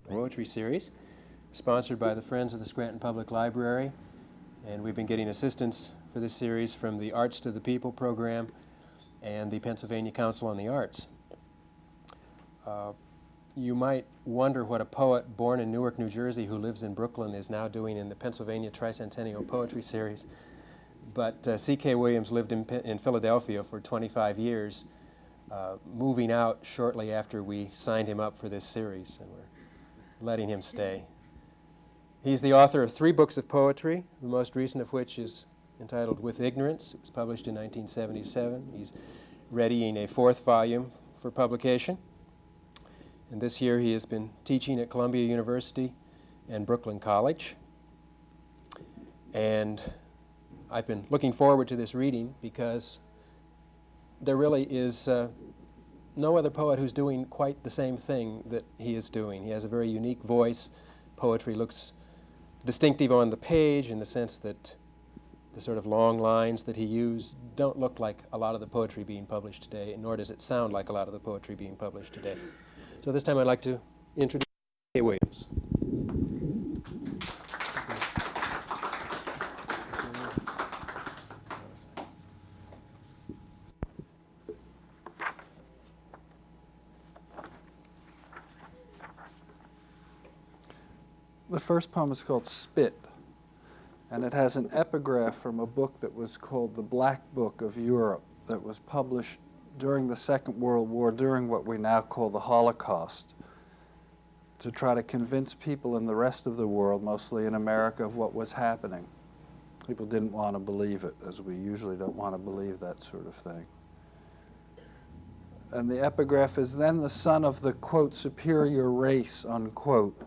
Poetry series, sponsored by the Friends of the Scranton Public Library, and we've been getting assistance for this series from the Arts to the People program and the Pennsylvania Council on the Arts. You might wonder what a poet born in Newark, New Jersey, who lives in Brooklyn, is now doing in the Pennsylvania Tricentennial Poetry Series. But C.K. Williams lived in Philadelphia for 25 years, moving out shortly after we signed him up for this series, and we're letting him stay. He's the author of 3 books of poetry, the most recent of which is entitled With Ignorance. It was published in 1977. He's readying a 4th volume for publication. And this year he has been teaching at Columbia University and Brooklyn College. And I've been looking forward to this reading because there really is no other poet who's doing quite the same thing that he is doing. He has a very unique voice. Poetry looks distinctive on the page in the sense that the sort of long lines that he used don't look like a lot of the poetry being published today, nor does it sound like a lot of the poetry being published today. So this time I'd like to introduce C.K. Williams. The first poem is called Spit, and it has an epigraph from a book that was called The Black Book of Europe that was published during the Second World War, during what we now call the Holocaust, to try to convince people in the rest of the world, mostly in America, of what was happening. People didn't want to believe it, as we usually don't want to believe that sort of thing. And the epigraph is, then the son of the, quote, superior race, unquote,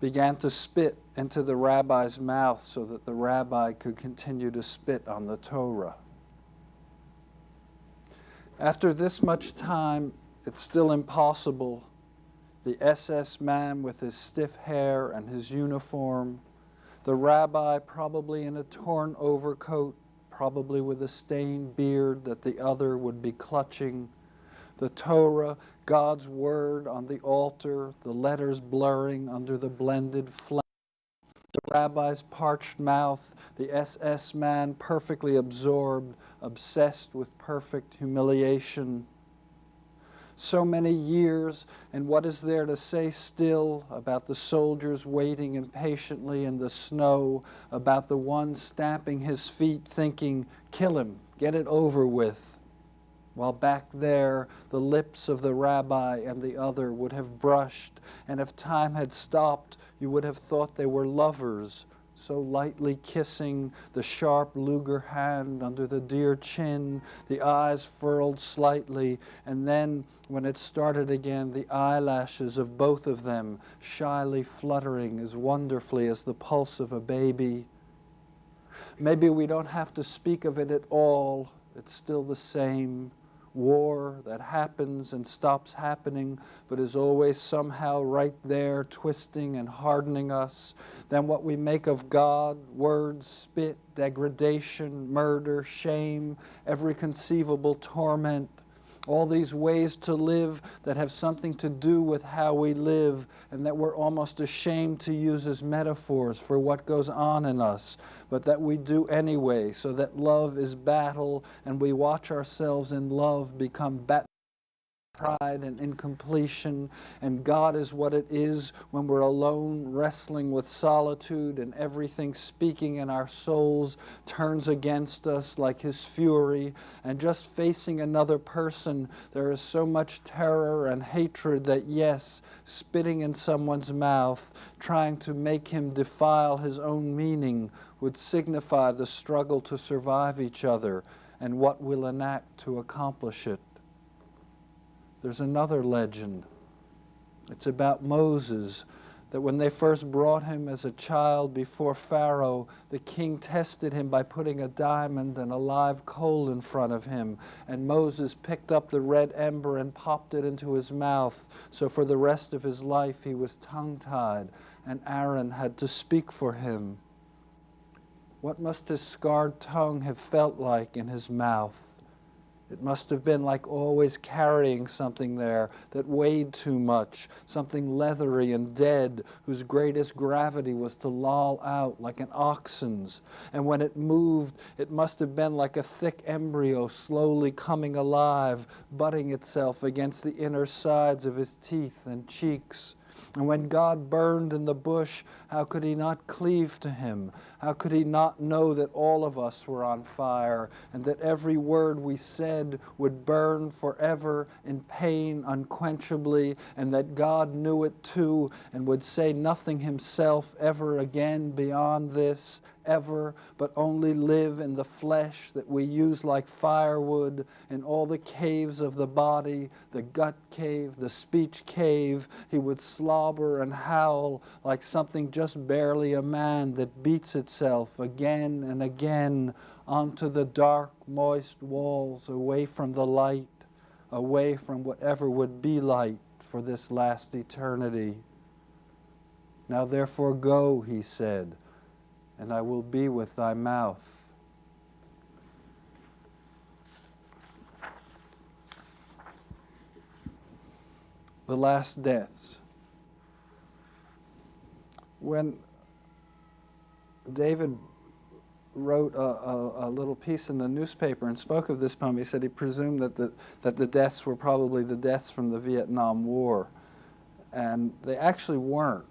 began to spit into the rabbi's mouth so that the rabbi could continue to spit on the Torah. After this much time, it's still impossible. The SS man with his stiff hair and his uniform, the rabbi probably in a torn overcoat, probably with a stained beard that the other would be clutching, the Torah, God's word on the altar, the letters blurring under the blended flame, the rabbi's parched mouth, the SS man perfectly absorbed, obsessed with perfect humiliation. So many years, and what is there to say still about the soldiers waiting impatiently in the snow, about the one stamping his feet thinking, kill him, get it over with, while back there the lips of the rabbi and the other would have brushed, and if time had stopped, you would have thought they were lovers, so lightly kissing, the sharp Luger hand under the dear chin, the eyes furled slightly, and then, when it started again, the eyelashes of both of them shyly fluttering as wonderfully as the pulse of a baby. Maybe we don't have to speak of it at all. It's still the same. War that happens and stops happening, but is always somehow right there, twisting and hardening us. Then what we make of God, words, spit, degradation, murder, shame, every conceivable torment, all these ways to live that have something to do with how we live and that we're almost ashamed to use as metaphors for what goes on in us, but that we do anyway, so that love is battle and we watch ourselves in love become pride and incompletion, and God is what it is when we're alone, wrestling with solitude, and everything speaking in our souls turns against us like his fury, and just facing another person, there is so much terror and hatred that, yes, spitting in someone's mouth, trying to make him defile his own meaning, would signify the struggle to survive each other and what we'll enact to accomplish it. There's another legend. It's about Moses, that when they first brought him as a child before Pharaoh, the king tested him by putting a diamond and a live coal in front of him. And Moses picked up the red ember and popped it into his mouth. So for the rest of his life, he was tongue-tied, and Aaron had to speak for him. What must his scarred tongue have felt like in his mouth? It must have been like always carrying something there that weighed too much, something leathery and dead, whose greatest gravity was to loll out like an oxen's. And when it moved, it must have been like a thick embryo slowly coming alive, butting itself against the inner sides of his teeth and cheeks. And when God burned in the bush, how could he not cleave to him? How could he not know that all of us were on fire, and that every word we said would burn forever in pain unquenchably, and that God knew it too, and would say nothing himself ever again beyond this, ever, but only live in the flesh that we use like firewood in all the caves of the body, the gut cave, the speech cave. He would slobber and howl like something just barely a man that beats itself again and again onto the dark, moist walls, away from the light, away from whatever would be light for this last eternity. Now therefore go, he said, and I will be with thy mouth. The last deaths. When David wrote a little piece in the newspaper and spoke of this poem, he said he presumed that the deaths were probably the deaths from the Vietnam War. And they actually weren't.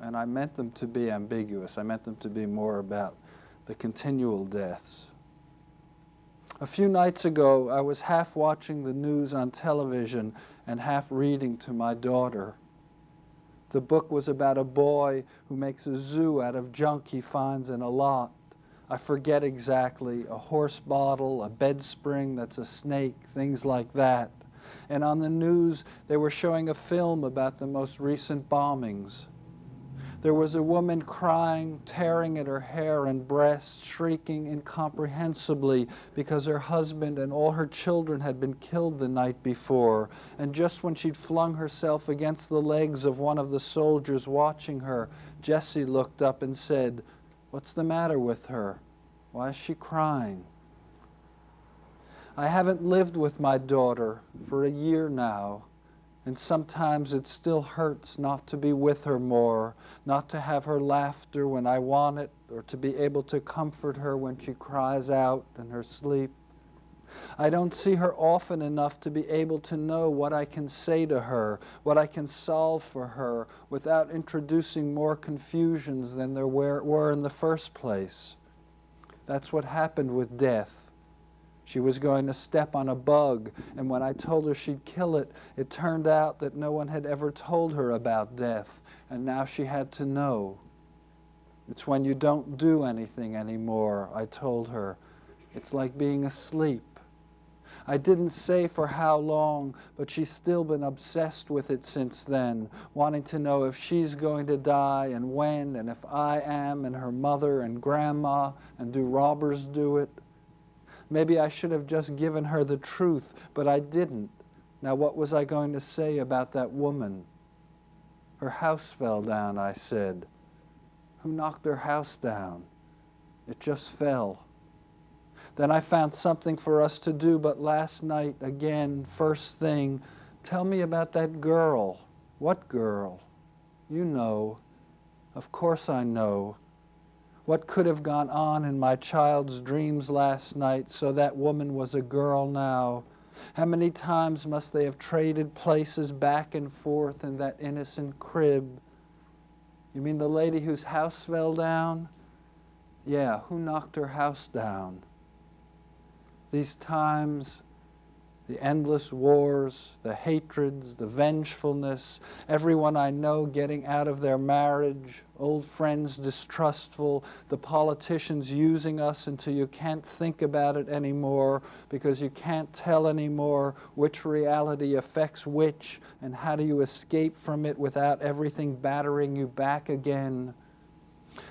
And I meant them to be ambiguous. I meant them to be more about the continual deaths. A few nights ago, I was half watching the news on television and half reading to my daughter. The book was about a boy who makes a zoo out of junk he finds in a lot. I forget exactly, a horse bottle, a bed spring that's a snake, things like that. And on the news, they were showing a film about the most recent bombings. There was a woman crying, tearing at her hair and breasts, shrieking incomprehensibly because her husband and all her children had been killed the night before. And just when she'd flung herself against the legs of one of the soldiers watching her, Jessie looked up and said, "What's the matter with her? Why is she crying?" I haven't lived with my daughter for a year now. And sometimes it still hurts not to be with her more, not to have her laughter when I want it, or to be able to comfort her when she cries out in her sleep. I don't see her often enough to be able to know what I can say to her, what I can solve for her, without introducing more confusions than there were in the first place. That's what happened with death. She was going to step on a bug, and when I told her she'd kill it, it turned out that no one had ever told her about death, and now she had to know. It's when you don't do anything anymore, I told her. It's like being asleep. I didn't say for how long, but she's still been obsessed with it since then, wanting to know if she's going to die and when, and if I am, and her mother and grandma, and do robbers do it. Maybe I should have just given her the truth, but I didn't. Now what was I going to say about that woman? Her house fell down, I said. Who knocked her house down? It just fell. Then I found something for us to do, but last night, again, first thing, tell me about that girl. What girl? You know. Of course I know. What could have gone on in my child's dreams last night so that woman was a girl now? How many times must they have traded places back and forth in that innocent crib? You mean the lady whose house fell down? Yeah, who knocked her house down? These times, the endless wars, the hatreds, the vengefulness, everyone I know getting out of their marriage, old friends distrustful, the politicians using us until you can't think about it anymore because you can't tell anymore which reality affects which and how do you escape from it without everything battering you back again.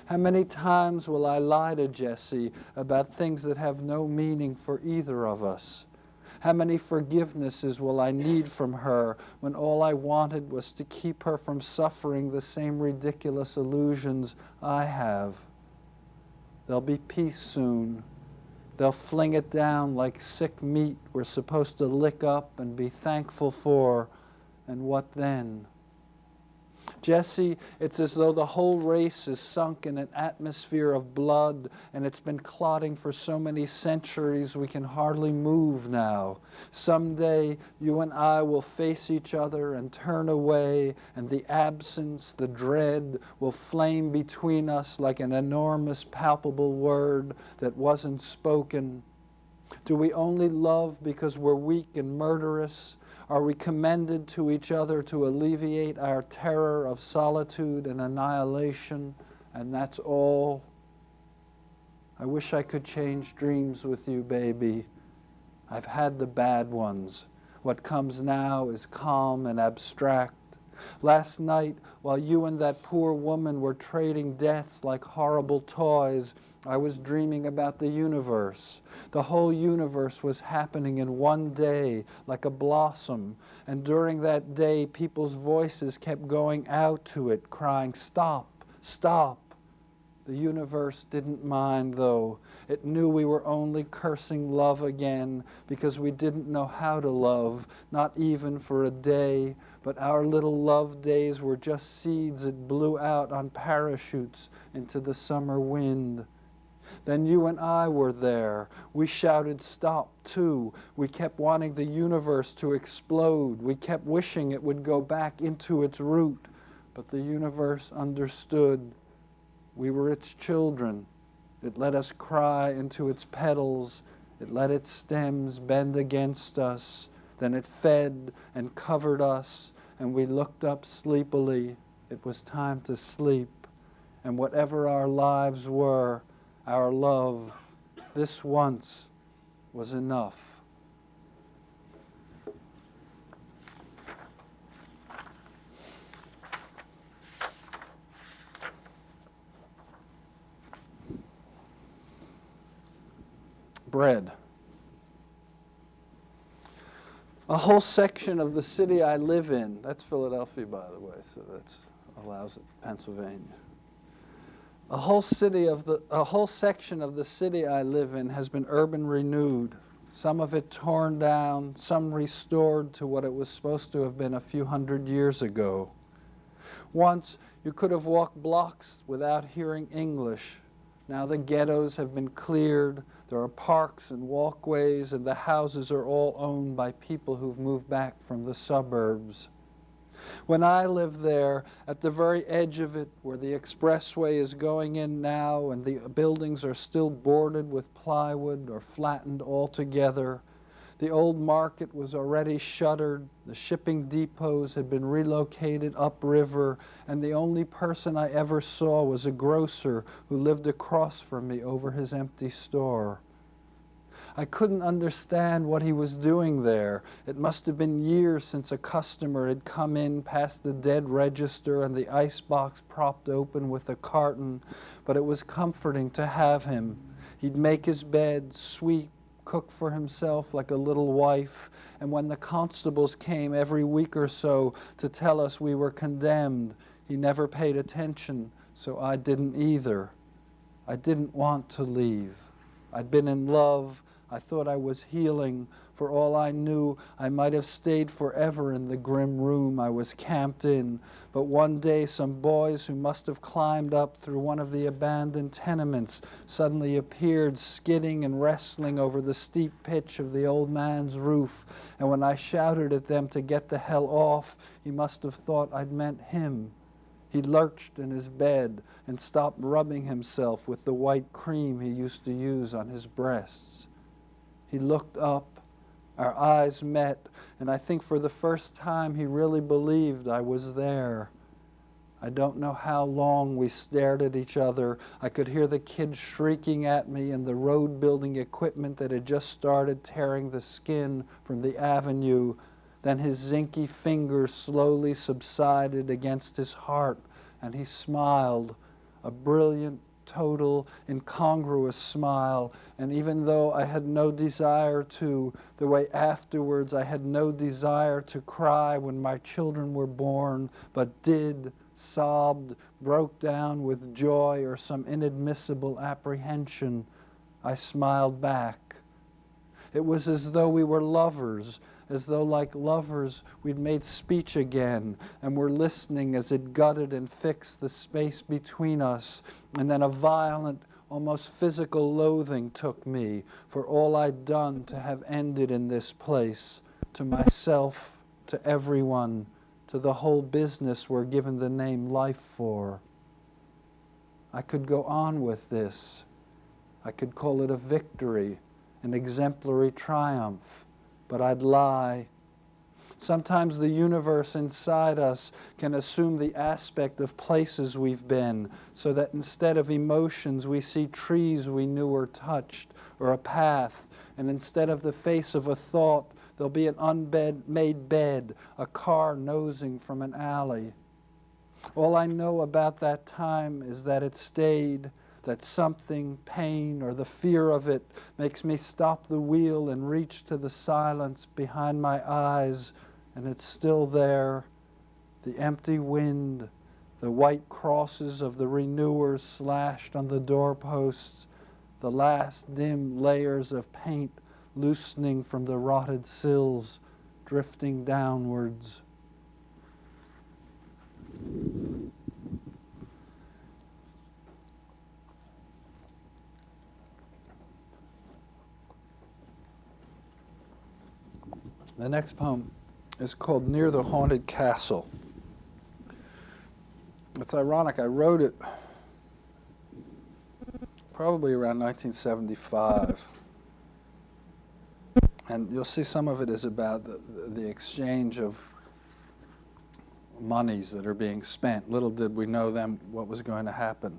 How many times will I lie to Jessie about things that have no meaning for either of us? How many forgivenesses will I need from her when all I wanted was to keep her from suffering the same ridiculous illusions I have? There'll be peace soon. They'll fling it down like sick meat we're supposed to lick up and be thankful for, and what then? Jesse, it's as though the whole race is sunk in an atmosphere of blood, and it's been clotting for so many centuries we can hardly move now. Someday you and I will face each other and turn away, and the absence, the dread, will flame between us like an enormous palpable word that wasn't spoken. Do we only love because we're weak and murderous? Are we commended to each other to alleviate our terror of solitude and annihilation, and that's all? I wish I could change dreams with you, baby. I've had the bad ones. What comes now is calm and abstract. Last night, while you and that poor woman were trading deaths like horrible toys, I was dreaming about the universe. The whole universe was happening in one day, like a blossom. And during that day, people's voices kept going out to it, crying, "Stop, stop." The universe didn't mind, though. It knew we were only cursing love again because we didn't know how to love, not even for a day. But our little love days were just seeds it blew out on parachutes into the summer wind. Then you and I were there. We shouted stop, too. We kept wanting the universe to explode. We kept wishing it would go back into its root. But the universe understood. We were its children. It let us cry into its petals. It let its stems bend against us. Then it fed and covered us, and we looked up sleepily. It was time to sleep. And whatever our lives were, our love, this once, was enough. Bread. A whole section of the city I live in, that's Philadelphia, by the way, so that allows it, Pennsylvania. A whole section of the city I live in has been urban renewed, some of it torn down, some restored to what it was supposed to have been a few hundred years ago. Once, you could have walked blocks without hearing English. Now the ghettos have been cleared, there are parks and walkways, and the houses are all owned by people who've moved back from the suburbs. When I lived there, at the very edge of it, where the expressway is going in now and the buildings are still boarded with plywood or flattened altogether, the old market was already shuttered, the shipping depots had been relocated upriver, and the only person I ever saw was a grocer who lived across from me over his empty store. I couldn't understand what he was doing there. It must have been years since a customer had come in past the dead register and the icebox propped open with a carton, but it was comforting to have him. He'd make his bed, sweep, cook for himself like a little wife, and when the constables came every week or so to tell us we were condemned, he never paid attention, so I didn't either. I didn't want to leave. I'd been in love. I thought I was healing. For all I knew, I might have stayed forever in the grim room I was camped in. But one day, some boys who must have climbed up through one of the abandoned tenements suddenly appeared, skidding and wrestling over the steep pitch of the old man's roof. And when I shouted at them to get the hell off, he must have thought I'd meant him. He lurched in his bed and stopped rubbing himself with the white cream he used to use on his breasts. He looked up, our eyes met, and I think for the first time he really believed I was there. I don't know how long we stared at each other. I could hear the kids shrieking at me and the road building equipment that had just started tearing the skin from the avenue. Then his zinky fingers slowly subsided against his heart, and he smiled, a brilliant, total, incongruous smile. And even though I had no desire to, the way afterwards I had no desire to cry when my children were born, but did, sobbed, broke down with joy or some inadmissible apprehension, I smiled back. It was as though we were lovers, as though like lovers we'd made speech again and were listening as it gutted and fixed the space between us, and then a violent, almost physical loathing took me for all I'd done to have ended in this place, to myself, to everyone, to the whole business we're given the name life for. I could go on with this. I could call it a victory, an exemplary triumph, but I'd lie. Sometimes the universe inside us can assume the aspect of places we've been, so that instead of emotions we see trees we knew or touched, or a path, and instead of the face of a thought, there'll be an unmade bed, a car nosing from an alley. All I know about that time is that it stayed, that something, pain, or the fear of it makes me stop the wheel and reach to the silence behind my eyes, and it's still there, the empty wind, the white crosses of the renewers slashed on the doorposts, the last dim layers of paint loosening from the rotted sills, drifting downwards. The next poem is called Near the Haunted Castle. It's ironic, I wrote it probably around 1975. And you'll see some of it is about the exchange of monies that are being spent. Little did we know then what was going to happen.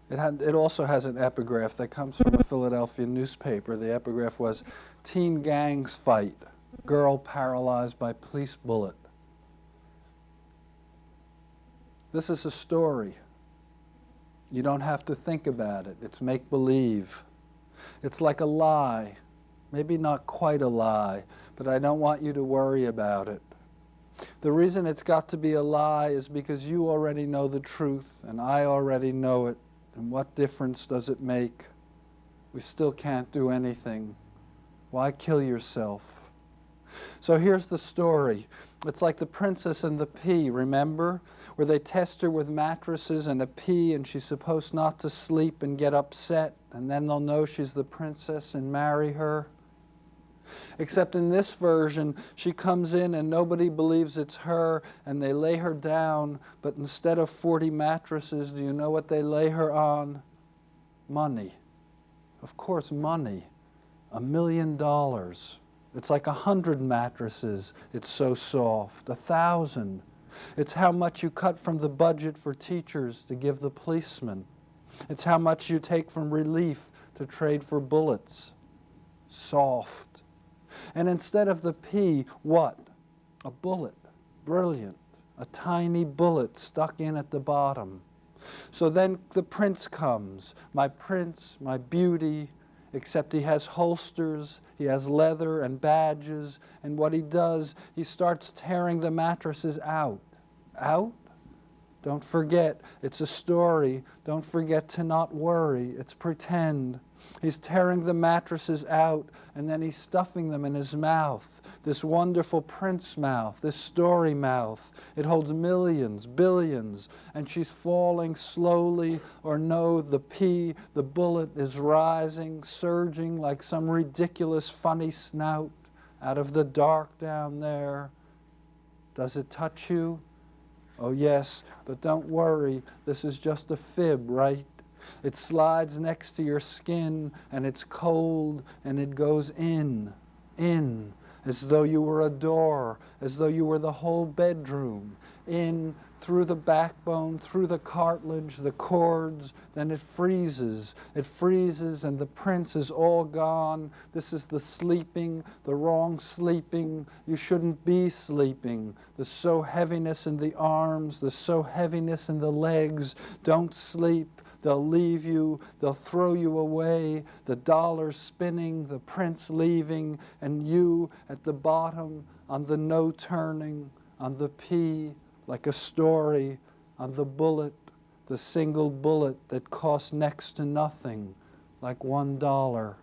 It also has an epigraph that comes from a Philadelphia newspaper. The epigraph was, "Teen gangs fight, girl paralyzed by police bullet." This is a story. You don't have to think about it. It's make-believe. It's like a lie. Maybe not quite a lie, but I don't want you to worry about it. The reason it's got to be a lie is because you already know the truth, and I already know it. And what difference does it make? We still can't do anything. Why kill yourself? So here's the story. It's like the Princess and the Pea, remember? Where they test her with mattresses and a pea, and she's supposed not to sleep and get upset, and then they'll know she's the princess and marry her. Except in this version, she comes in and nobody believes it's her, and they lay her down, but instead of 40 mattresses, do you know what they lay her on? Money. Of course, money. $1 million. It's like 100 mattresses. It's so soft. 1,000. It's how much you cut from the budget for teachers to give the policemen. It's how much you take from relief to trade for bullets. Soft. And instead of the pea, what? A bullet. Brilliant. A tiny bullet stuck in at the bottom. So then the prince comes. My prince, my beauty, except he has holsters, he has leather and badges, and what he does, he starts tearing the mattresses out. Out? Don't forget, it's a story. Don't forget to not worry. It's pretend. He's tearing the mattresses out, and then he's stuffing them in his mouth. This wonderful prince mouth, this story mouth. It holds millions, billions, and she's falling slowly, or no, the pea, the bullet is rising, surging like some ridiculous funny snout out of the dark down there. Does it touch you? Oh yes, but don't worry, this is just a fib, right? It slides next to your skin, and it's cold, and it goes in, as though you were a door, as though you were the whole bedroom, in, through the backbone, through the cartilage, the cords, then it freezes, and the prince is all gone. This is the sleeping, the wrong sleeping. You shouldn't be sleeping. The so heaviness in the arms, the so heaviness in the legs. Don't sleep. They'll leave you, they'll throw you away, the dollars spinning, the prince leaving, and you at the bottom on the no turning, on the pea, like a story, on the bullet, the single bullet that costs next to nothing, like $1.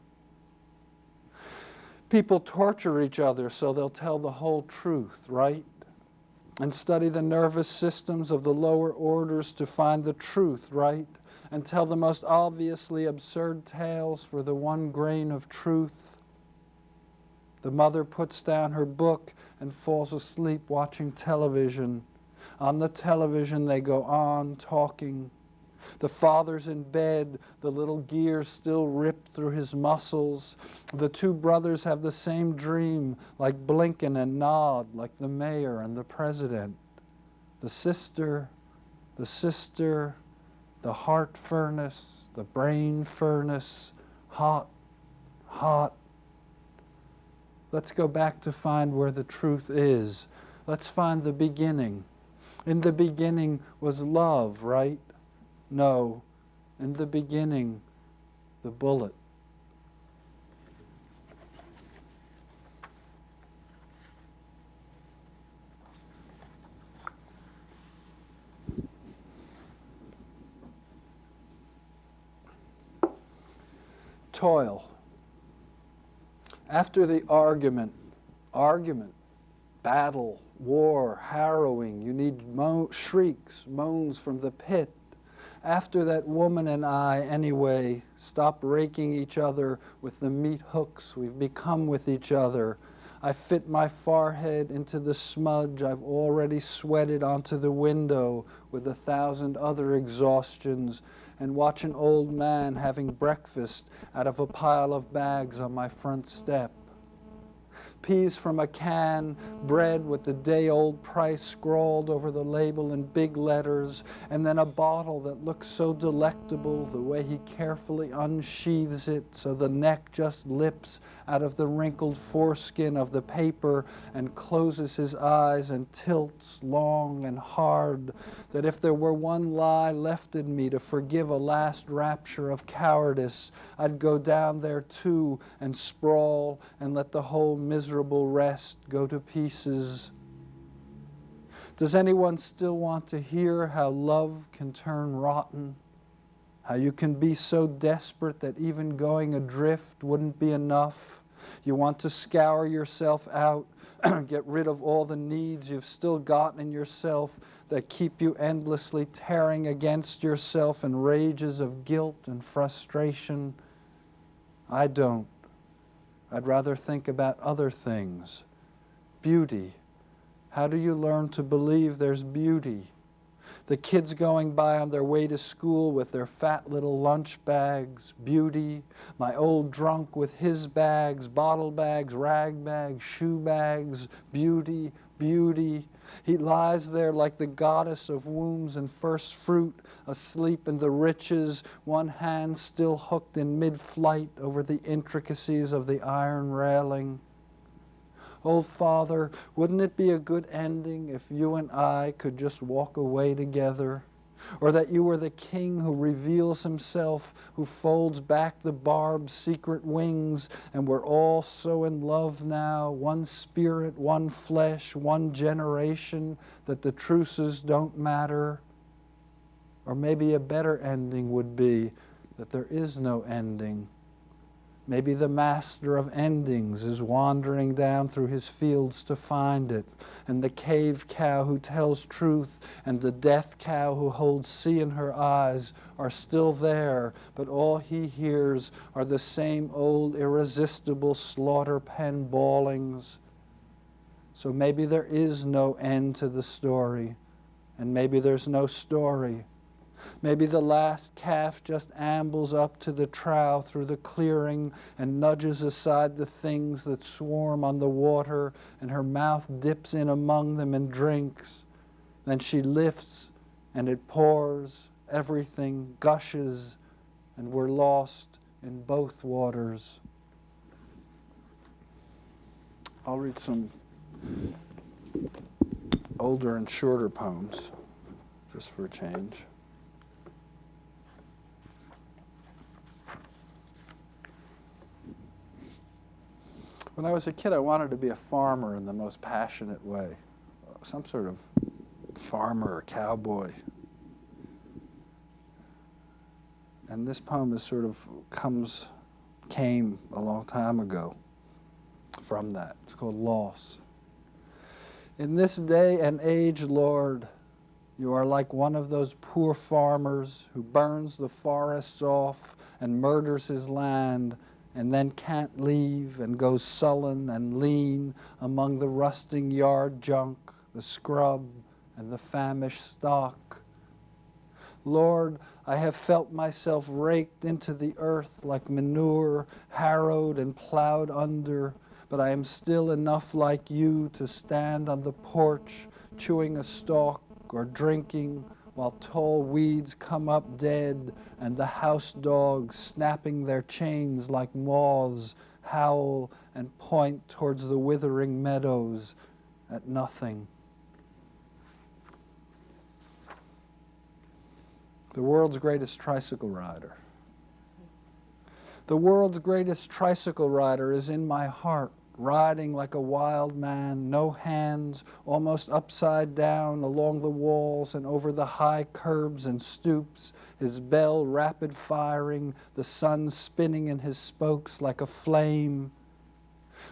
People torture each other so they'll tell the whole truth, right? And study the nervous systems of the lower orders to find the truth, right? And tell the most obviously absurd tales for the one grain of truth. The mother puts down her book and falls asleep watching television. On the television they go on talking. The father's in bed, the little gears still ripped through his muscles. The two brothers have the same dream, like blinking and nod, like the mayor and the president. The sister, the heart furnace, the brain furnace, hot, hot. Let's go back to find where the truth is. Let's find the beginning. In the beginning was love, right? No, in the beginning, the bullet. Toil. After the argument, battle, war, harrowing, you need shrieks, moans from the pit. After that woman and I, anyway, stop raking each other with the meat hooks we've become with each other. I fit my forehead into the smudge I've already sweated onto the window with 1,000 other exhaustions and watch an old man having breakfast out of a pile of bags on my front step. Peas from a can, bread with the day-old price scrawled over the label in big letters, and then a bottle that looks so delectable the way he carefully unsheathes it so the neck just lips out of the wrinkled foreskin of the paper and closes his eyes and tilts long and hard, that if there were one lie left in me to forgive a last rapture of cowardice, I'd go down there too and sprawl and let the whole miserable rest go to pieces. Does anyone still want to hear how love can turn rotten? How you can be so desperate that even going adrift wouldn't be enough? You want to scour yourself out, get rid of all the needs you've still got in yourself that keep you endlessly tearing against yourself in rages of guilt and frustration. I don't. I'd rather think about other things. Beauty. How do you learn to believe there's beauty? The kids going by on their way to school with their fat little lunch bags, beauty. My old drunk with his bags, bottle bags, rag bags, shoe bags, beauty, beauty. He lies there like the goddess of wombs and first fruit, asleep in the riches, one hand still hooked in mid-flight over the intricacies of the iron railing. Old Father, wouldn't it be a good ending if you and I could just walk away together? Or that you were the king who reveals himself, who folds back the barbed secret wings, and we're all so in love now, one spirit, one flesh, one generation, that the truces don't matter? Or maybe a better ending would be that there is no ending. Maybe the master of endings is wandering down through his fields to find it, and the cave cow who tells truth and the death cow who holds sea in her eyes are still there, but all he hears are the same old irresistible slaughter pen bawlings. So maybe there is no end to the story, and maybe there's no story. Maybe the last calf just ambles up to the trough through the clearing and nudges aside the things that swarm on the water, and her mouth dips in among them and drinks. Then she lifts, and it pours, everything gushes, and we're lost in both waters. I'll read some older and shorter poems, just for a change. When I was a kid, I wanted to be a farmer in the most passionate way. Some sort of farmer or cowboy. And this poem is sort of came a long time ago from that. It's called Loss. In this day and age, Lord, you are like one of those poor farmers who burns the forests off and murders his land and then can't leave and goes sullen and lean among the rusting yard junk, the scrub, and the famished stock. Lord, I have felt myself raked into the earth like manure, harrowed and plowed under, but I am still enough like you to stand on the porch, chewing a stalk or drinking, while tall weeds come up dead, and the house dogs, snapping their chains like moths, howl and point towards the withering meadows at nothing. The world's greatest tricycle rider. The world's greatest tricycle rider is in my heart, riding like a wild man, no hands, almost upside down along the walls and over the high curbs and stoops, his bell rapid firing, the sun spinning in his spokes like a flame.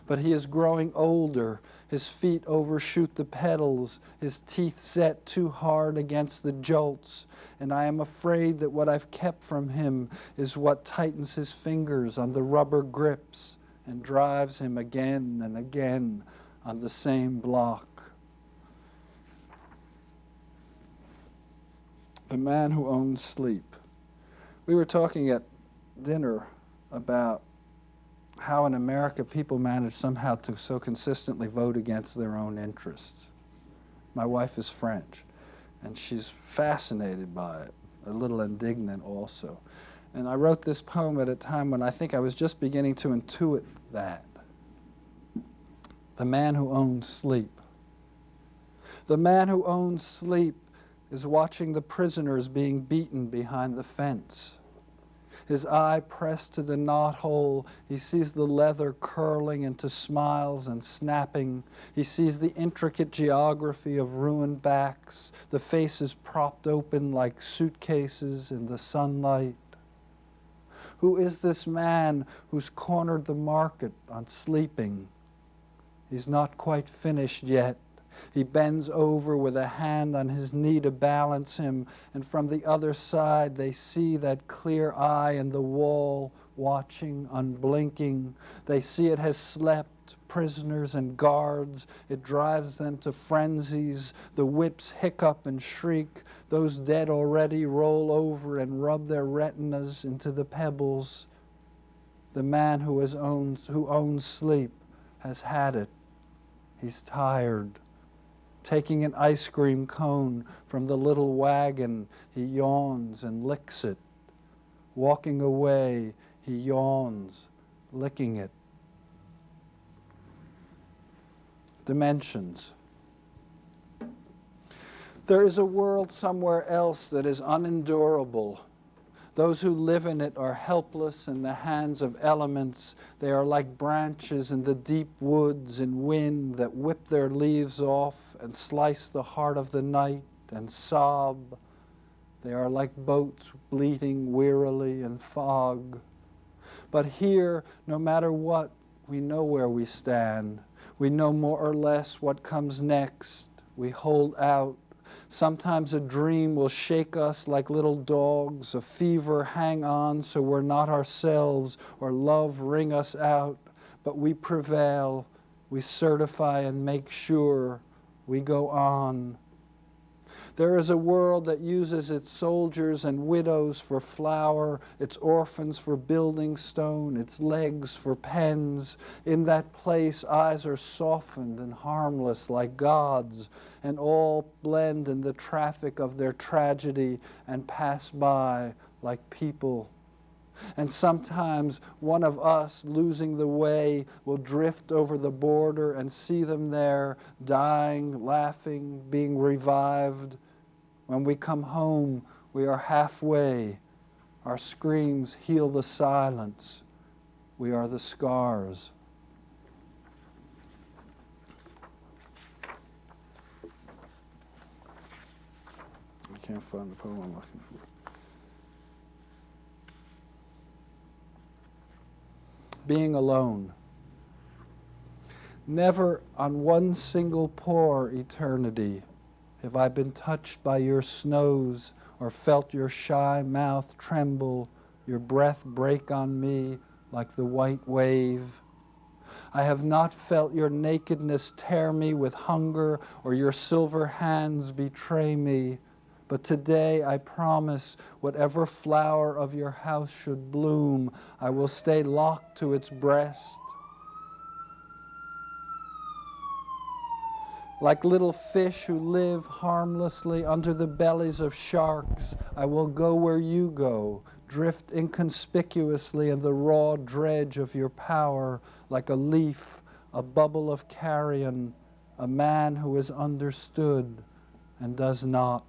But he is growing older, his feet overshoot the pedals, his teeth set too hard against the jolts, and I am afraid that what I've kept from him is what tightens his fingers on the rubber grips and drives him again and again on the same block. The man who owns sleep. We were talking at dinner about how in America people manage somehow to so consistently vote against their own interests. My wife is French, and she's fascinated by it, a little indignant also. And I wrote this poem at a time when I think I was just beginning to intuit that. The man who owns sleep. The man who owns sleep is watching the prisoners being beaten behind the fence. His eye pressed to the knothole, he sees the leather curling into smiles and snapping. He sees the intricate geography of ruined backs, the faces propped open like suitcases in the sunlight. Who is this man who's cornered the market on sleeping? He's not quite finished yet. He bends over with a hand on his knee to balance him, and from the other side they see that clear eye in the wall, watching, unblinking. They see it has slept, prisoners and guards. It drives them to frenzies. The whips hiccup and shriek. Those dead already roll over and rub their retinas into the pebbles. The man who owns sleep has had it. He's tired. Taking an ice cream cone from the little wagon, he yawns and licks it. Walking away, he yawns, licking it. Dimensions. There is a world somewhere else that is unendurable. Those who live in it are helpless in the hands of elements. They are like branches in the deep woods in wind that whip their leaves off and slice the heart of the night and sob. They are like boats bleating wearily in fog. But here, no matter what, we know where we stand. We know more or less what comes next. We hold out. Sometimes a dream will shake us like little dogs, a fever hang on so we're not ourselves, or love wring us out. But we prevail, we certify and make sure, we go on. There is a world that uses its soldiers and widows for flour, its orphans for building stone, its legs for pens. In that place, eyes are softened and harmless like God's, and all blend in the traffic of their tragedy and pass by like people. And sometimes one of us, losing the way, will drift over the border and see them there, dying, laughing, being revived. When we come home, we are halfway. Our screams heal the silence. We are the scars. I can't find the poem I'm looking for. being alone. Never on one single pore, eternity, have I been touched by your snows or felt your shy mouth tremble, your breath break on me like the white wave. I have not felt your nakedness tear me with hunger or your silver hands betray me. But today I promise whatever flower of your house should bloom, I will stay locked to its breast. Like little fish who live harmlessly under the bellies of sharks, I will go where you go, drift inconspicuously in the raw dredge of your power, like a leaf, a bubble of carrion, a man who is understood and does not.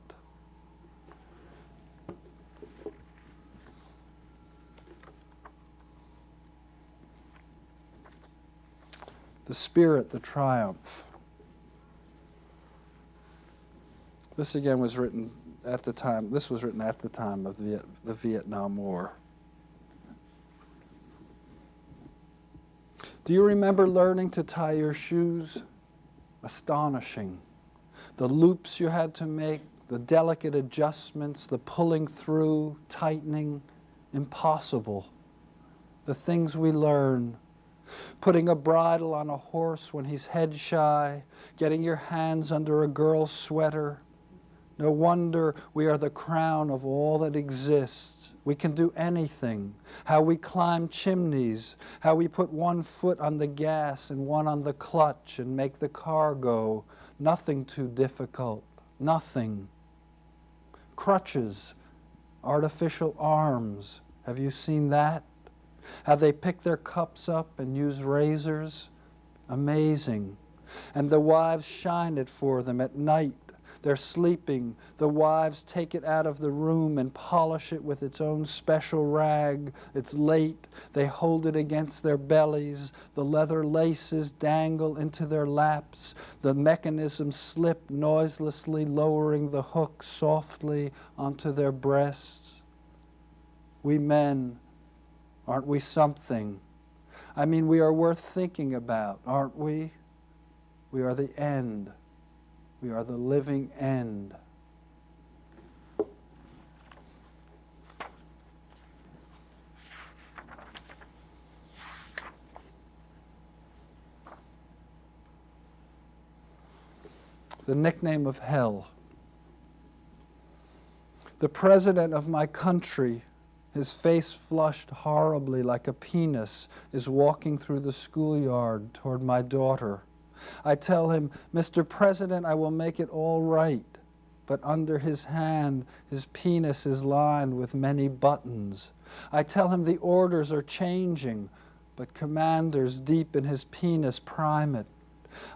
The spirit, the triumph. This again was written at the time, this was written at the time of the Vietnam War. Do you remember learning to tie your shoes? Astonishing. The loops you had to make, the delicate adjustments, the pulling through, tightening, impossible. The things we learn. Putting a bridle on a horse when he's head shy, getting your hands under a girl's sweater. No wonder we are the crown of all that exists. We can do anything. How we climb chimneys, how we put one foot on the gas and one on the clutch and make the car go. Nothing too difficult. Nothing. Crutches, artificial arms. Have you seen that? How they pick their cups up and use razors? Amazing. And the wives shine it for them at night. They're sleeping. The wives take it out of the room and polish it with its own special rag. It's late. They hold it against their bellies. The leather laces dangle into their laps. The mechanism slip noiselessly, lowering the hook softly onto their breasts. We men, aren't we something? I mean, we are worth thinking about, aren't we? We are the end. We are the living end. The nickname of hell. The president of my country, his face flushed horribly like a penis, is walking through the schoolyard toward my daughter. I tell him, Mr. President, I will make it all right. But under his hand, his penis is lined with many buttons. I tell him the orders are changing, but commanders deep in his penis prime it.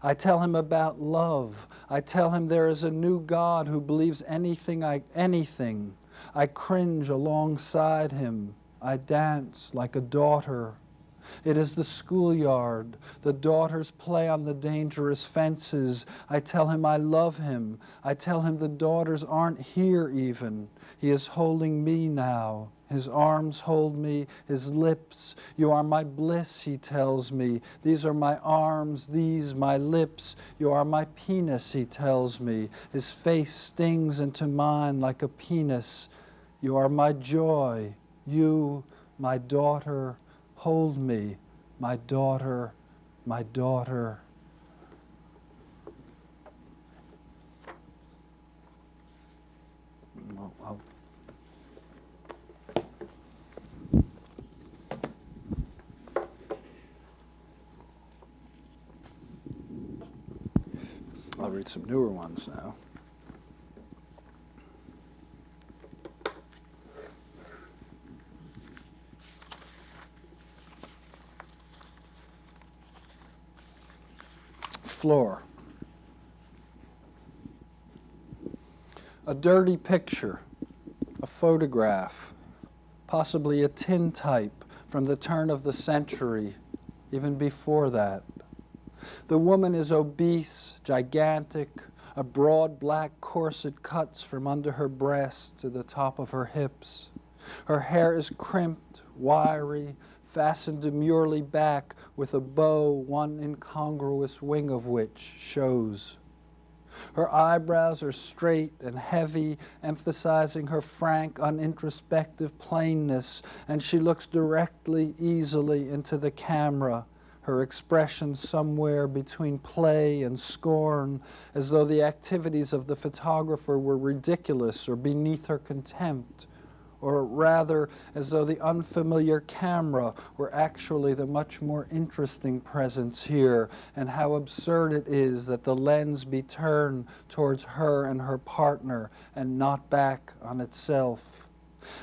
I tell him about love. I tell him there is a new God who believes anything. I cringe alongside him. I dance like a daughter. It is the schoolyard. The daughters play on the dangerous fences. I tell him I love him. I tell him the daughters aren't here even. He is holding me now. His arms hold me, his lips. You are my bliss, he tells me. These are my arms, these my lips. You are my penis, he tells me. His face stings into mine like a penis. You are my joy. You, my daughter. Hold me, my daughter, my daughter. I'll read some newer ones now. Floor. A dirty picture, a photograph, possibly a tintype from the turn of the century, even before that. The woman is obese, gigantic, a broad black corset cuts from under her breast to the top of her hips. Her hair is crimped, wiry, fastened demurely back with a bow, one incongruous wing of which shows. Her eyebrows are straight and heavy, emphasizing her frank, unintrospective plainness, and she looks directly, easily into the camera, her expression somewhere between play and scorn, as though the activities of the photographer were ridiculous or beneath her contempt, or rather as though the unfamiliar camera were actually the much more interesting presence here, and how absurd it is that the lens be turned towards her and her partner and not back on itself.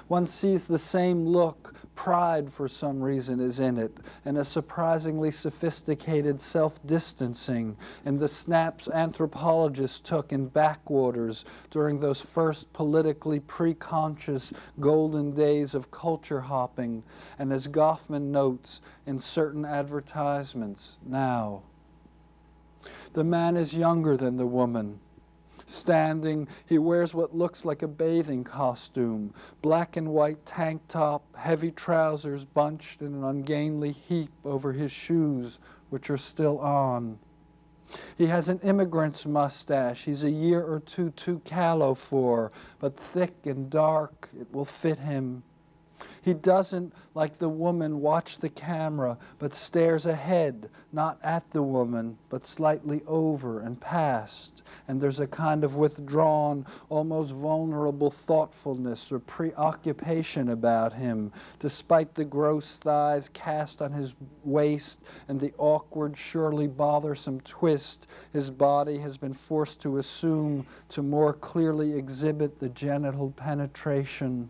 One sees the same look, pride for some reason is in it, and a surprisingly sophisticated self-distancing in the snaps anthropologists took in backwaters during those first politically pre-conscious golden days of culture hopping, and as Goffman notes, in certain advertisements now. The man is younger than the woman. Standing, he wears what looks like a bathing costume, black and white tank top, heavy trousers bunched in an ungainly heap over his shoes, which are still on. He has an immigrant's mustache he's a year or two too callow for, but thick and dark, it will fit him. He doesn't, like the woman, watch the camera, but stares ahead, not at the woman, but slightly over and past. And there's a kind of withdrawn, almost vulnerable thoughtfulness or preoccupation about him, despite the gross thighs cast on his waist and the awkward, surely bothersome twist his body has been forced to assume to more clearly exhibit the genital penetration.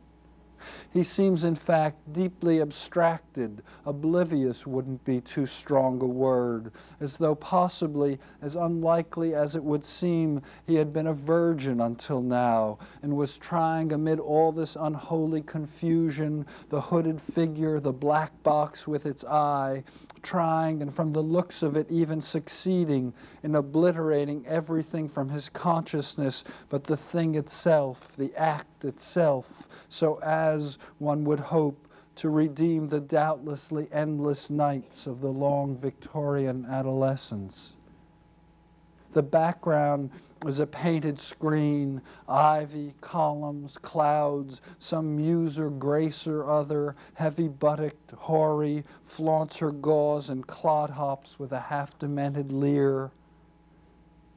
He seems, in fact, deeply abstracted. Oblivious wouldn't be too strong a word, as though possibly, as unlikely as it would seem, he had been a virgin until now, and was trying amid all this unholy confusion, the hooded figure, the black box with its eye, trying, and from the looks of it even succeeding, in obliterating everything from his consciousness but the thing itself, the act itself, so as, one would hope, to redeem the doubtlessly endless nights of the long Victorian adolescence. The background is a painted screen, ivy, columns, clouds, some muse or grace or other, heavy-buttocked, hoary, flaunts her gauze and clodhops with a half-demented leer.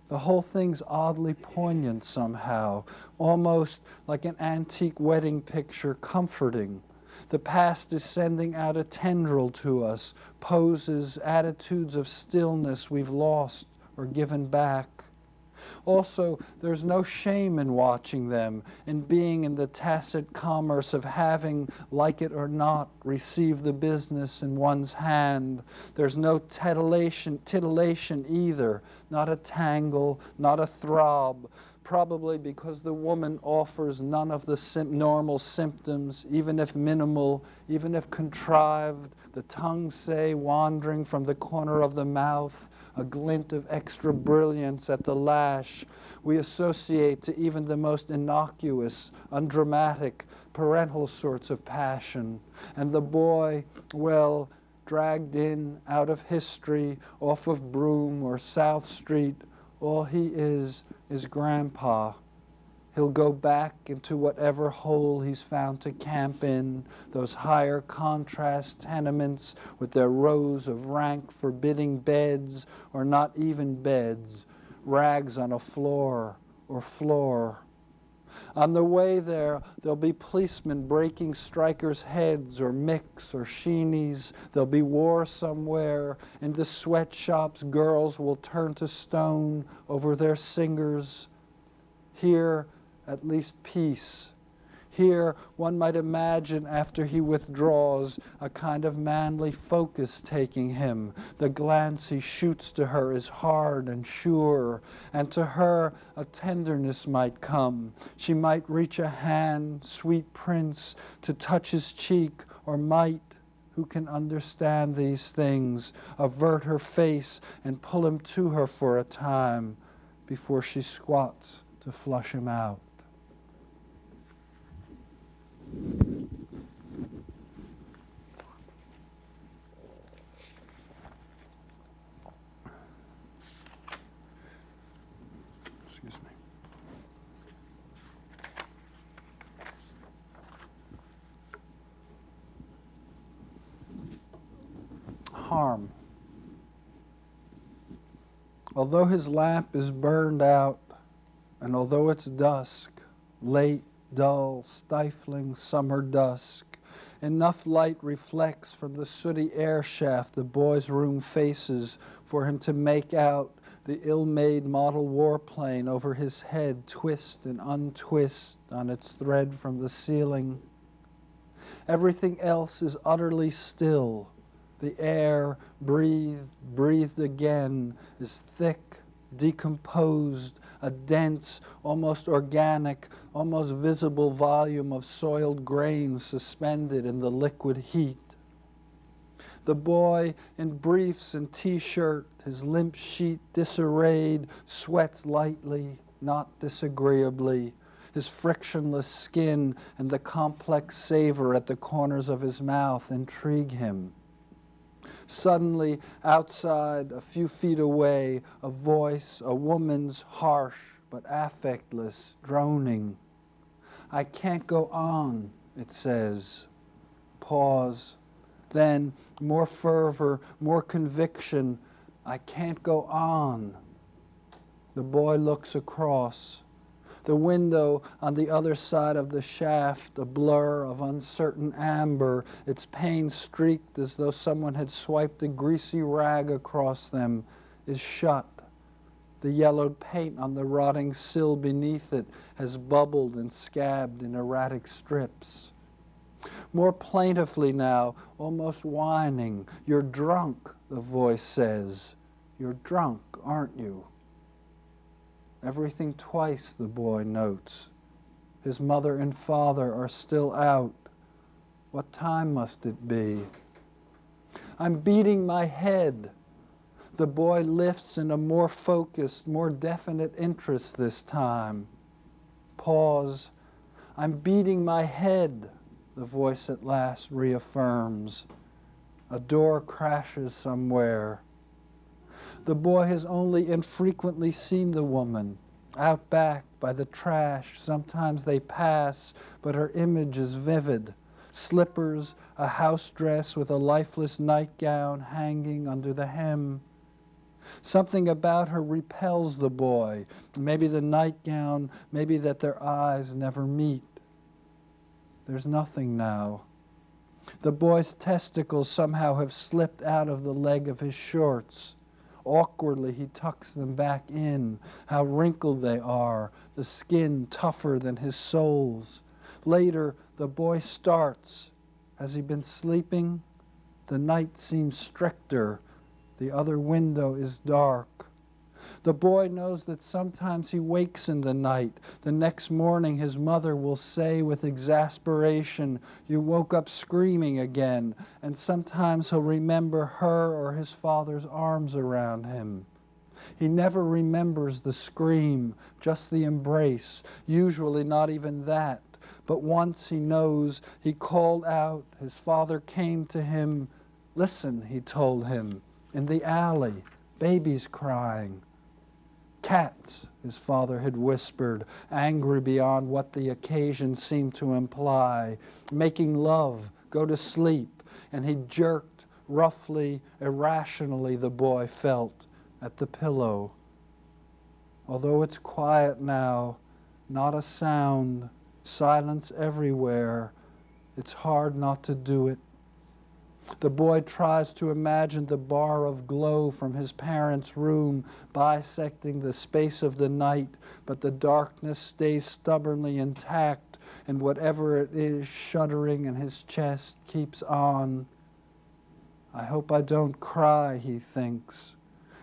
The whole thing's oddly poignant somehow, almost like an antique wedding picture, comforting. The past is sending out a tendril to us, poses, attitudes of stillness we've lost or given back. Also, there's no shame in watching them, in being in the tacit commerce of having, like it or not, received the business in one's hand. There's no titillation either, not a tangle, not a throb, probably because the woman offers none of the normal symptoms, even if minimal, even if contrived, the tongue, say, wandering from the corner of the mouth, a glint of extra brilliance at the lash, we associate to even the most innocuous, undramatic, parental sorts of passion. And the boy, well, dragged in, out of history, off of Broome or South Street, all he is Grandpa. He'll go back into whatever hole he's found to camp in, those higher contrast tenements with their rows of rank, forbidding beds, or not even beds, rags on a floor or floor. On the way there, there'll be policemen breaking strikers' heads, or Micks or Sheenies. There'll be war somewhere. In the sweatshops, girls will turn to stone over their singers. Here, at least peace. Here, one might imagine, after he withdraws, a kind of manly focus taking him. The glance he shoots to her is hard and sure, and to her a tenderness might come. She might reach a hand, sweet prince, to touch his cheek, or might, who can understand these things, avert her face and pull him to her for a time before she squats to flush him out. harm. Although his lamp is burned out, and although it's dusk, late, dull, stifling summer dusk, enough light reflects from the sooty air shaft the boy's room faces for him to make out the ill-made model warplane over his head twist and untwist on its thread from the ceiling. Everything else is utterly still. The air, breathed again, is thick, decomposed, a dense, almost organic, almost visible volume of soiled grains suspended in the liquid heat. The boy in briefs and t-shirt, his limp sheet disarrayed, sweats lightly, not disagreeably. His frictionless skin and the complex savor at the corners of his mouth intrigue him. Suddenly, outside, a few feet away, a voice, a woman's, harsh but affectless, droning. "I can't go on," it says. Pause. Then, more fervor, more conviction. "I can't go on." The boy looks across. The window on the other side of the shaft, a blur of uncertain amber, its panes streaked as though someone had swiped a greasy rag across them, is shut. The yellowed paint on the rotting sill beneath it has bubbled and scabbed in erratic strips. More plaintively now, almost whining, "You're drunk," the voice says. "You're drunk, aren't you?" Everything twice, the boy notes. His mother and father are still out. What time must it be? "I'm beating my head." The boy lifts in a more focused, more definite interest this time. Pause. "I'm beating my head," the voice at last reaffirms. A door crashes somewhere. The boy has only infrequently seen the woman. Out back by the trash, sometimes they pass, but her image is vivid. Slippers, a house dress with a lifeless nightgown hanging under the hem. Something about her repels the boy. Maybe the nightgown, maybe that their eyes never meet. There's nothing now. The boy's testicles somehow have slipped out of the leg of his shorts. Awkwardly, he tucks them back in. How wrinkled they are, the skin tougher than his soles. Later, the boy starts. Has he been sleeping? The night seems stricter. The other window is dark. The boy knows that sometimes he wakes in the night. The next morning his mother will say with exasperation, "You woke up screaming again." And sometimes he'll remember her or his father's arms around him. He never remembers the scream, just the embrace, usually not even that. But once he knows, he called out, his father came to him. "Listen," he told him, "in the alley, babies crying." "Cats," his father had whispered, angry beyond what the occasion seemed to imply. "Making love, go to sleep." And he jerked, roughly, irrationally, the boy felt, at the pillow. Although it's quiet now, not a sound, silence everywhere, it's hard not to do it. The boy tries to imagine the bar of glow from his parents' room bisecting the space of the night, but the darkness stays stubbornly intact, and whatever it is shuddering in his chest keeps on. "I hope I don't cry," he thinks.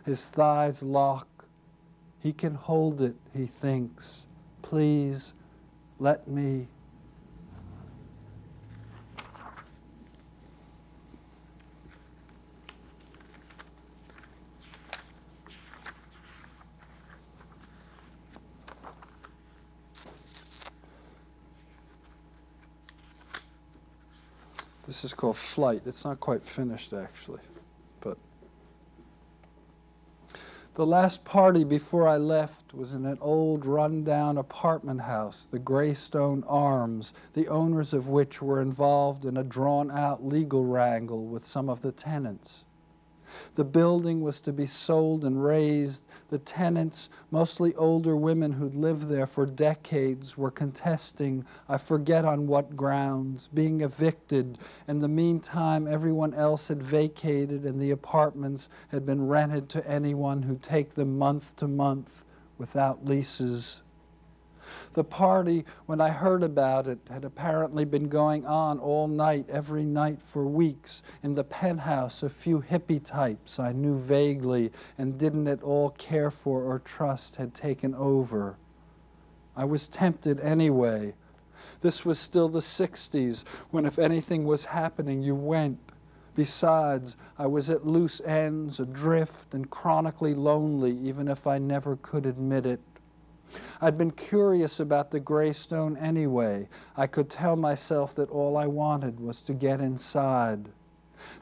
His thighs lock. He can hold it, he thinks. "Please, let me." This is called Flight. It's not quite finished, actually, but the last party before I left was in an old run-down apartment house, the Greystone Arms, the owners of which were involved in a drawn-out legal wrangle with some of the tenants. The building was to be sold and razed. The tenants, mostly older women who'd lived there for decades, were contesting, I forget on what grounds, being evicted. In the meantime, everyone else had vacated and the apartments had been rented to anyone who'd take them month to month without leases. The party, when I heard about it, had apparently been going on all night, every night for weeks. In the penthouse, a few hippie types I knew vaguely and didn't at all care for or trust had taken over. I was tempted anyway. This was still the 60s, when if anything was happening, you went. Besides, I was at loose ends, adrift, and chronically lonely, even if I never could admit it. I'd been curious about the Greystone anyway. I could tell myself that all I wanted was to get inside.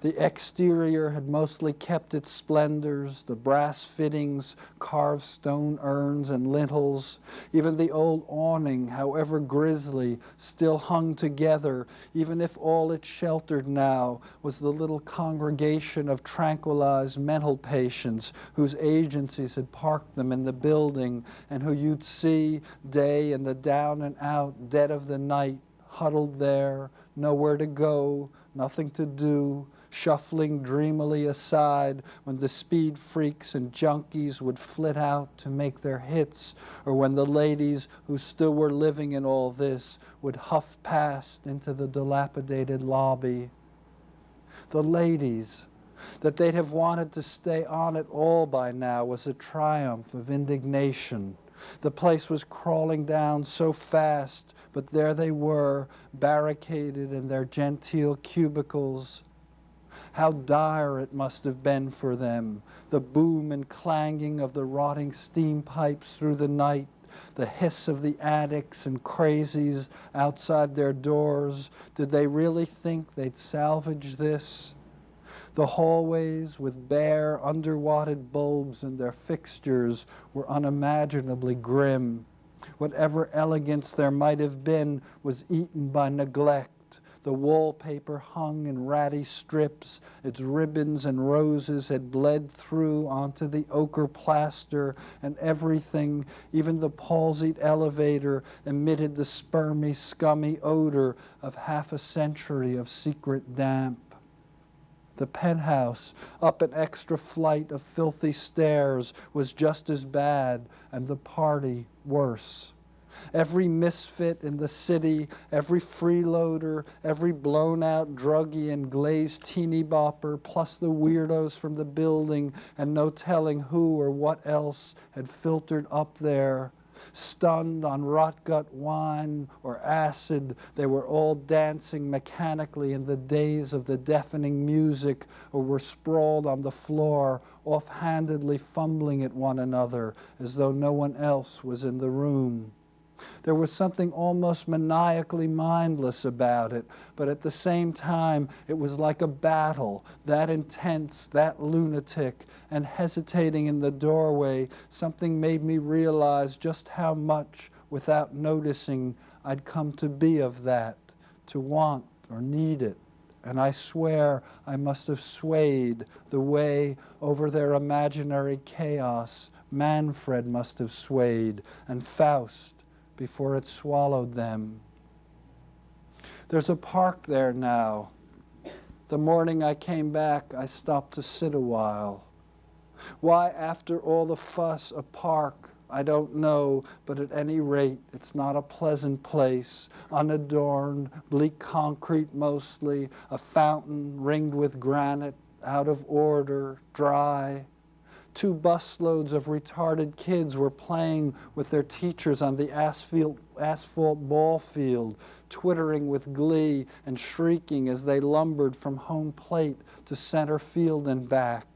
The exterior had mostly kept its splendors, the brass fittings, carved stone urns and lintels. Even the old awning, however grisly, still hung together, even if all it sheltered now was the little congregation of tranquilized mental patients whose agencies had parked them in the building and who you'd see day in the down and out dead of the night, huddled there, nowhere to go, nothing to do, shuffling dreamily aside when the speed freaks and junkies would flit out to make their hits, or when the ladies who still were living in all this would huff past into the dilapidated lobby. The ladies, that they'd have wanted to stay on at all by now was a triumph of indignation. The place was crawling down so fast, but there they were, barricaded in their genteel cubicles. How dire it must have been for them, the boom and clanging of the rotting steam pipes through the night, the hiss of the addicts and crazies outside their doors. Did they really think they'd salvage this? The hallways with bare, underwated bulbs in their fixtures were unimaginably grim. Whatever elegance there might have been was eaten by neglect. The wallpaper hung in ratty strips. Its ribbons and roses had bled through onto the ochre plaster, and everything, even the palsied elevator, emitted the spermy, scummy odor of half a century of secret damp. The penthouse, up an extra flight of filthy stairs, was just as bad, and the party worse. Every misfit in the city, every freeloader, every blown-out druggie and glazed teeny bopper, plus the weirdos from the building, and no telling who or what else had filtered up there. Stunned on rot-gut wine or acid, they were all dancing mechanically in the daze of the deafening music, or were sprawled on the floor, offhandedly fumbling at one another, as though no one else was in the room. There was something almost maniacally mindless about it, but at the same time it was like a battle, that intense, that lunatic, and hesitating in the doorway, something made me realize just how much, without noticing, I'd come to be of that, to want or need it. And I swear I must have swayed the way over their imaginary chaos Manfred must have swayed, and Faust, before it swallowed them. There's a park there now. The morning I came back, I stopped to sit a while. Why, after all the fuss, a park? I don't know, but at any rate, it's not a pleasant place. Unadorned, bleak concrete mostly, a fountain ringed with granite, out of order, dry. 2 busloads of retarded kids were playing with their teachers on the asphalt ball field, twittering with glee and shrieking as they lumbered from home plate to center field and back.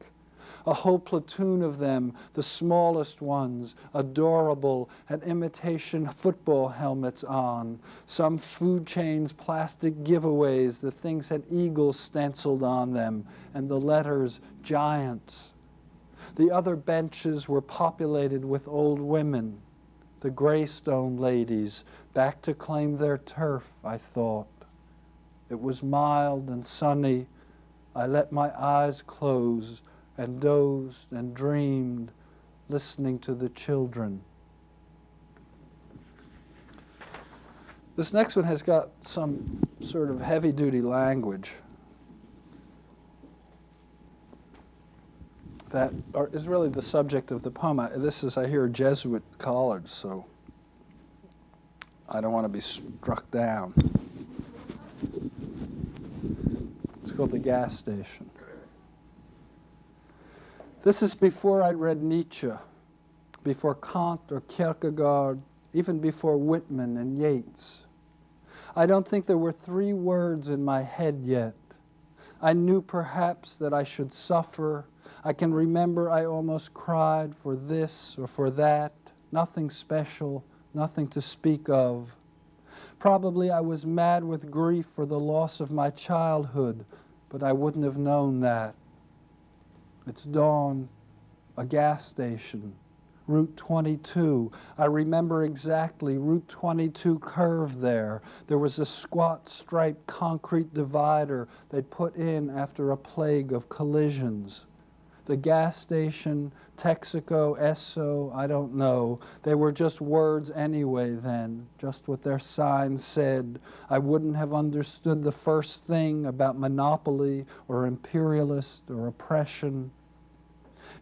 A whole platoon of them, the smallest ones, adorable, had imitation football helmets on. Some Food Chain's plastic giveaways, the things had eagles stenciled on them, and the letters Giants. The other benches were populated with old women, the Greystone ladies, back to claim their turf, I thought. It was mild and sunny. I let my eyes close and dozed and dreamed, listening to the children. This next one has got some sort of heavy-duty language that is really the subject of the poem. This is, I hear, a Jesuit college, so I don't want to be struck down. It's called The Gas Station. This is before I'd read Nietzsche, before Kant or Kierkegaard, even before Whitman and Yeats. I don't think there were 3 words in my head yet. I knew perhaps that I should suffer. I can remember I almost cried for this or for that. Nothing special, nothing to speak of. Probably I was mad with grief for the loss of my childhood, but I wouldn't have known that. It's dawn, a gas station, Route 22. I remember exactly, Route 22 curved there. There was a squat striped concrete divider they'd put in after a plague of collisions. The gas station, Texaco, Esso, I don't know. They were just words anyway then, just what their signs said. I wouldn't have understood the first thing about monopoly or imperialist or oppression.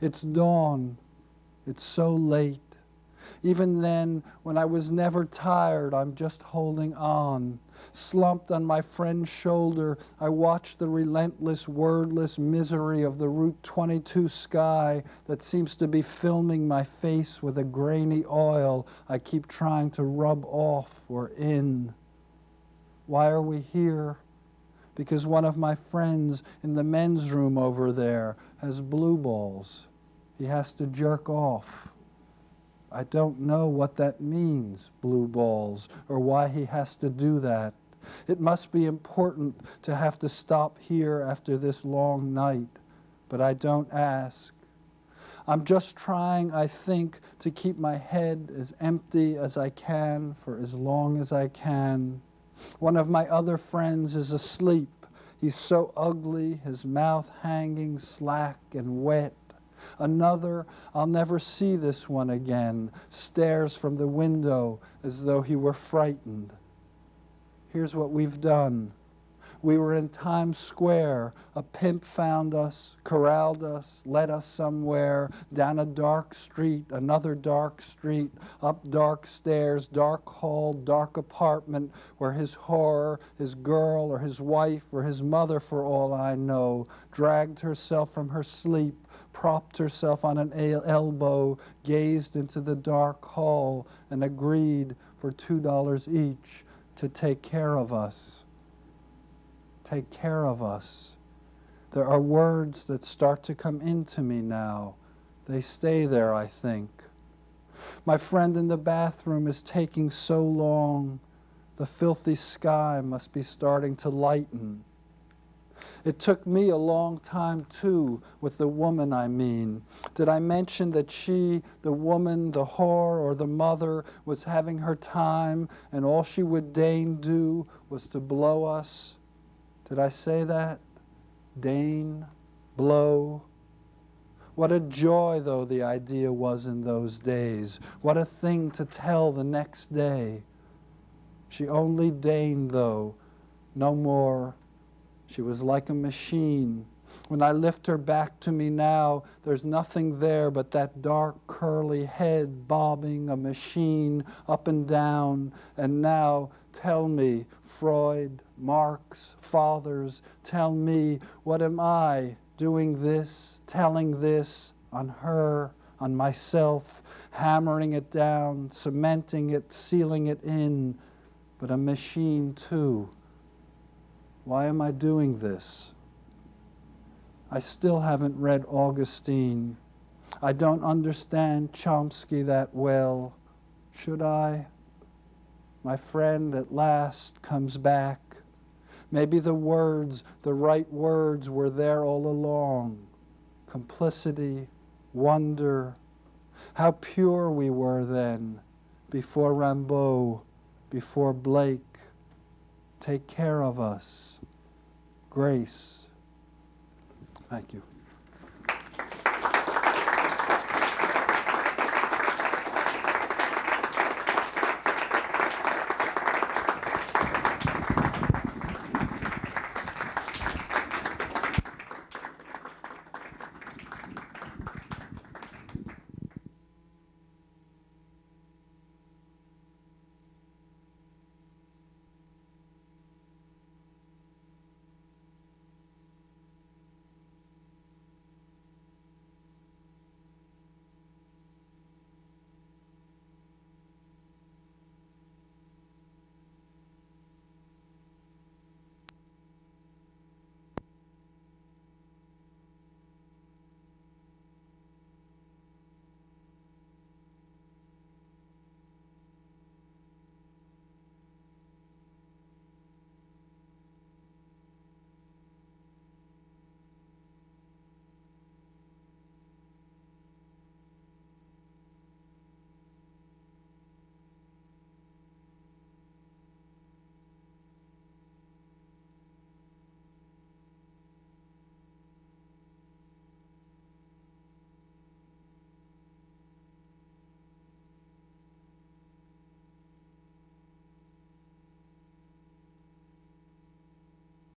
It's dawn. It's so late. Even then, when I was never tired, I'm just holding on. Slumped on my friend's shoulder, I watch the relentless, wordless misery of the Route 22 sky that seems to be filming my face with a grainy oil I keep trying to rub off or in. Why are we here? Because one of my friends in the men's room over there has blue balls. He has to jerk off. I don't know what that means, blue balls, or why he has to do that. It must be important to have to stop here after this long night, but I don't ask. I'm just trying, I think, to keep my head as empty as I can for as long as I can. One of my other friends is asleep. He's so ugly, his mouth hanging slack and wet. Another, I'll never see this one again, stares from the window as though he were frightened. Here's what we've done. We were in Times Square. A pimp found us, corralled us, led us somewhere, down a dark street, another dark street, up dark stairs, dark hall, dark apartment, where his whore, his girl, or his wife, or his mother, for all I know, dragged herself from her sleep, propped herself on an elbow, gazed into the dark hall, and agreed for $2 each to take care of us. Take care of us. There are words that start to come into me now. They stay there, I think. My friend in the bathroom is taking so long. The filthy sky must be starting to lighten. It took me a long time, too, with the woman I mean. Did I mention that she, the woman, the whore, or the mother, was having her time, and all she would deign do was to blow us? Did I say that? Deign, blow. What a joy, though, the idea was in those days. What a thing to tell the next day. She only deigned, though, no more. She was like a machine. When I lift her back to me now, there's nothing there but that dark, curly head bobbing, a machine, up and down. And now, tell me, Freud, Marx, fathers, tell me, what am I doing this, telling this on her, on myself, hammering it down, cementing it, sealing it in, but a machine too. Why am I doing this? I still haven't read Augustine. I don't understand Chomsky that well. Should I? My friend at last comes back. Maybe the words, the right words, were there all along. Complicity, wonder. How pure we were then, before Rimbaud, before Blake. Take care of us. Grace. Thank you.